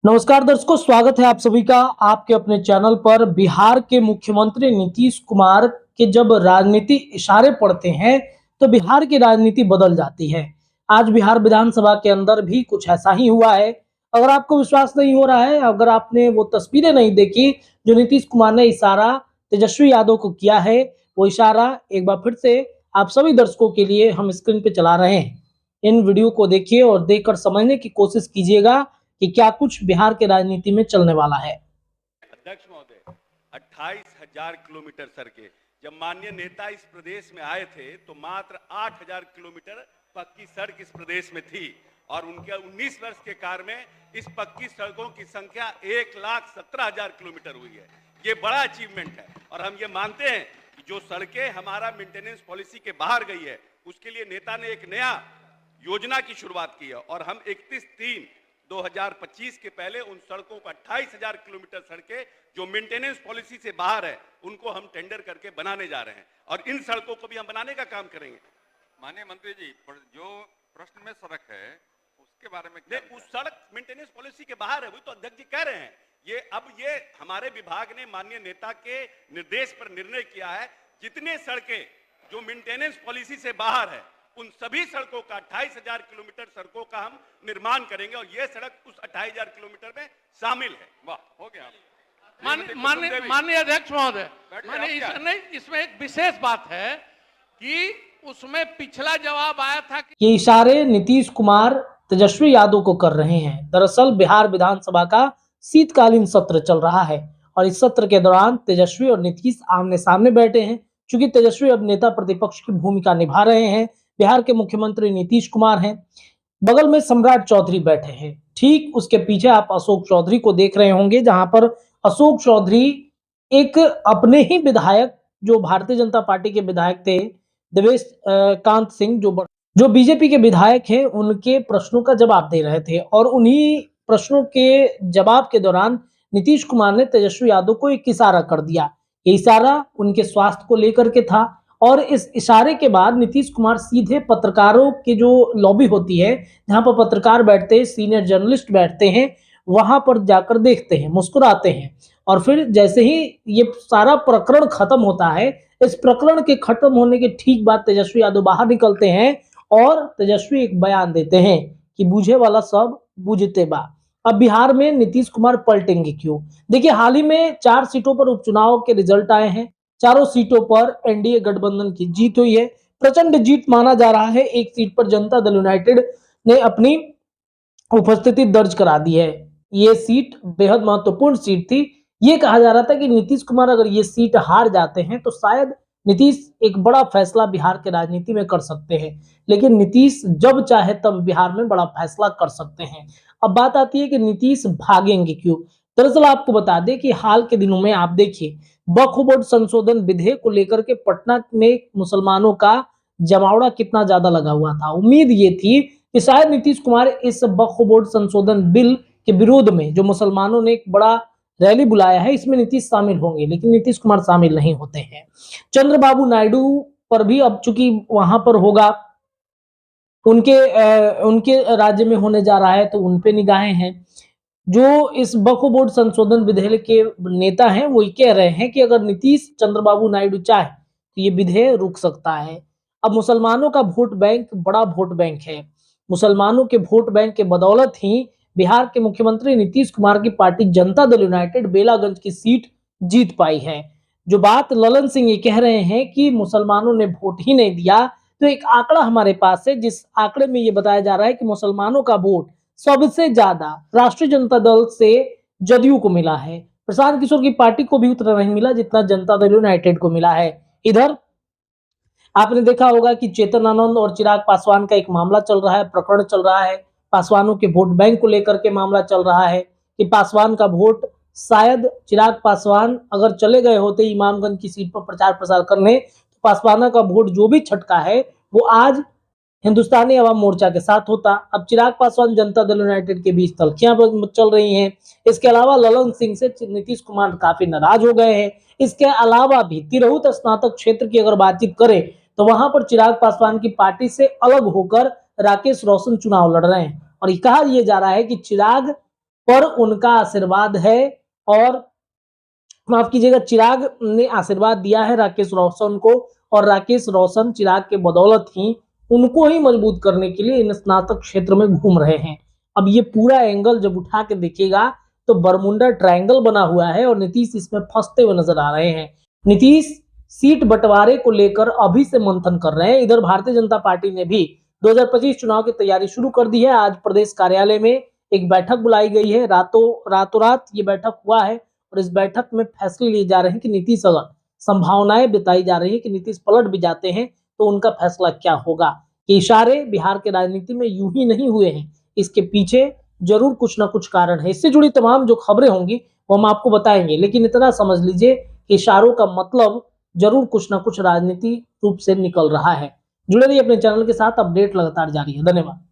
नमस्कार दर्शकों, स्वागत है आप सभी का आपके अपने चैनल पर। बिहार के मुख्यमंत्री नीतीश कुमार के जब राजनीति इशारे पड़ते हैं तो बिहार की राजनीति बदल जाती है। आज बिहार विधानसभा के अंदर भी कुछ ऐसा ही हुआ है। अगर आपको विश्वास नहीं हो रहा है, अगर आपने वो तस्वीरें नहीं देखी जो नीतीश कुमार ने इशारा तेजस्वी यादव को किया है, वो इशारा एक बार फिर से आप सभी दर्शकों के लिए हम स्क्रीन पे चला रहे हैं। इन वीडियो को देखिए और देखकर समझने की कोशिश कीजिएगा कि क्या कुछ बिहार के राजनीति में चलने वाला है। अध्यक्ष महोदय, 28,000 किलोमीटर सड़कें। जब माननीय नेता इस प्रदेश में आए थे तो मात्र 8,000 किलोमीटर पक्की सड़क इस प्रदेश में थी और उनके 19 वर्ष के कार्य में इस पक्की सड़कों की संख्या 1,17,000 किलोमीटर हुई है। ये बड़ा अचीवमेंट है और हम ये मानते हैं कि जो सड़कें हमारा मेंटेनेंस पॉलिसी के बाहर गई है उसके लिए नेता ने एक नया योजना की शुरुआत की है और हम 31/3/2025 के पहले उन सड़कों को 28,000 किलोमीटर सड़कें जो मेंटेनेंस पॉलिसी से बाहर है उनको हम टेंडर करके बनाने जा रहे हैं और इन सड़कों को भी हम बनाने का काम करेंगे। माननीय मंत्री जी, जो प्रश्न में सड़क है उसके बारे में नहीं, उस सड़क मेंटेनेंस पॉलिसी के बाहर है, वही तो अध्यक्ष जी कह रहे हैं। ये हमारे विभाग ने माननीय नेता के निर्देश पर निर्णय किया है, जितने सड़कें जो मेंटेनेंस पॉलिसी से बाहर है उन सभी सड़कों का 28,000 किलोमीटर सड़कों का हम निर्माण करेंगे और यह सड़क उस 28,000 किलोमीटर में शामिल है। वाह, हो गया। माननीय अध्यक्ष महोदय, इसमें एक विशेष बात है कि उसमें पिछला जवाब आया था कि ये इशारे नीतीश कुमार तेजस्वी यादव को कर रहे हैं। दरअसल बिहार विधानसभा का शीतकालीन सत्र चल रहा है और इस सत्र के दौरान तेजस्वी और नीतीश आमने सामने बैठे हैं। चूंकि तेजस्वी अब नेता प्रतिपक्ष की भूमिका निभा रहे हैं, बिहार के मुख्यमंत्री नीतीश कुमार हैं, बगल में सम्राट चौधरी बैठे हैं। ठीक उसके पीछे आप अशोक चौधरी को देख रहे होंगे, जहां पर अशोक चौधरी एक अपने ही विधायक जो भारतीय जनता पार्टी के विधायक थे, देवेश कांत सिंह, जो बीजेपी के विधायक हैं, उनके प्रश्नों का जवाब दे रहे थे और उन्हीं प्रश्नों के जवाब के दौरान नीतीश कुमार ने तेजस्वी यादव को एक इशारा कर दिया। ये इशारा उनके स्वास्थ्य को लेकर के था और इस इशारे के बाद नीतीश कुमार सीधे पत्रकारों की जो लॉबी होती है, जहां पर पत्रकार बैठते हैं, सीनियर जर्नलिस्ट बैठते हैं, वहां पर जाकर देखते हैं, मुस्कुराते हैं और फिर जैसे ही ये सारा प्रकरण खत्म होता है, इस प्रकरण के खत्म होने के ठीक बाद तेजस्वी यादव बाहर निकलते हैं और तेजस्वी एक बयान देते हैं कि बूझे वाला सब बूझते बा। अब बिहार में नीतीश कुमार पलटेंगे क्यों? देखिए, हाल ही में 4 सीटों पर उपचुनाव के रिजल्ट आए हैं। चारों सीटों पर एनडीए गठबंधन की जीत हुई है। प्रचंड जीत माना जा रहा है। एक सीट पर जनता दल यूनाइटेड ने अपनी उपस्थिति दर्ज करा दी है। ये सीट बेहद महत्वपूर्ण सीट थी। ये कहा जा रहा था कि नीतीश कुमार अगर ये सीट हार जाते हैं तो शायद नीतीश एक बड़ा फैसला बिहार के राजनीति में कर सकते हैं, लेकिन नीतीश जब चाहे तब बिहार में बड़ा फैसला कर सकते हैं। अब बात आती है कि नीतीश भागेंगे क्यों? दरअसल आपको बता दें कि हाल के दिनों में आप देखिए, वक्फ बोर्ड संशोधन विधेयक को लेकर के पटना में मुसलमानों का जमावड़ा कितना ज्यादा लगा हुआ था। उम्मीद ये थी कि शायद नीतीश कुमार इस वक्फ बोर्ड संशोधन बिल के विरोध में जो मुसलमानों ने एक बड़ा रैली बुलाया है, इसमें नीतीश शामिल होंगे, लेकिन नीतीश कुमार शामिल नहीं होते हैं। चंद्रबाबू नायडू पर भी अब चूंकि वहां पर होगा, उनके राज्य में होने जा रहा है, तो उन पे निगाहें हैं। जो इस वक्फ बोर्ड संशोधन विधेयक के नेता हैं, वो ये कह रहे हैं कि अगर नीतीश चंद्रबाबू नायडू चाहे तो ये विधेयक रुक सकता है। अब मुसलमानों का वोट बैंक बड़ा वोट बैंक है। मुसलमानों के वोट बैंक के बदौलत ही बिहार के मुख्यमंत्री नीतीश कुमार की पार्टी जनता दल यूनाइटेड बेलागंज की सीट जीत पाई है। जो बात ललन सिंह ये कह रहे हैं कि मुसलमानों ने वोट ही नहीं दिया, तो एक आंकड़ा हमारे पास है, जिस आंकड़े में ये बताया जा रहा है कि मुसलमानों का वोट सबसे ज्यादा राष्ट्रीय जनता दल से जदयू को मिला है। प्रशांत किशोर की पार्टी को भी उतना नहीं मिला जितना जनता दल यूनाइटेड को मिला है। इधर आपने देखा होगा कि चेतन आनंद और चिराग पासवान का एक मामला चल रहा है, प्रकरण चल रहा है। पासवानों के वोट बैंक को लेकर के मामला चल रहा है कि पासवान का वोट, शायद चिराग पासवान अगर चले गए होते इमामगंज की सीट पर प्रचार प्रसार करने, तो पासवान का वोट जो भी छटका है वो आज हिंदुस्तानी अवाम मोर्चा के साथ होता। अब चिराग पासवान जनता दल यूनाइटेड के बीच तल्खियां चल रही हैं। इसके अलावा ललन सिंह से नीतीश कुमार काफी नाराज हो गए हैं। इसके अलावा भी तिरहुत स्नातक क्षेत्र की अगर बातचीत करें तो वहां पर चिराग पासवान की पार्टी से अलग होकर राकेश रोशन चुनाव लड़ रहे हैं और ये कहा जा रहा है कि चिराग पर उनका आशीर्वाद है। और माफ कीजिएगा, चिराग ने आशीर्वाद दिया है राकेश रोशन को, और राकेश रोशन चिराग के बदौलत ही उनको ही मजबूत करने के लिए इन स्नातक क्षेत्र में घूम रहे हैं। अब ये पूरा एंगल जब उठा के देखिएगा तो बरमुंडा ट्रायंगल बना हुआ है और नीतीश इसमें फंसते हुए नजर आ रहे हैं। नीतीश सीट बंटवारे को लेकर अभी से मंथन कर रहे हैं। इधर भारतीय जनता पार्टी ने भी 2025 चुनाव की तैयारी शुरू कर दी है। आज प्रदेश कार्यालय में एक बैठक बुलाई गई है। रातों रात ये बैठक हुआ है और इस बैठक में फैसले लिए जा रहे हैं कि नीतीश, अगर संभावनाएं बताई जा रही है कि नीतीश पलट भी जाते हैं तो उनका फैसला क्या होगा। ये इशारे बिहार के राजनीति में यूं ही नहीं हुए हैं, इसके पीछे जरूर कुछ ना कुछ कारण है। इससे जुड़ी तमाम जो खबरें होंगी वो हम आपको बताएंगे, लेकिन इतना समझ लीजिए कि इशारों का मतलब जरूर कुछ ना कुछ राजनीति रूप से निकल रहा है। जुड़े रहिए अपने चैनल के साथ, अपडेट लगातार जारी है। धन्यवाद।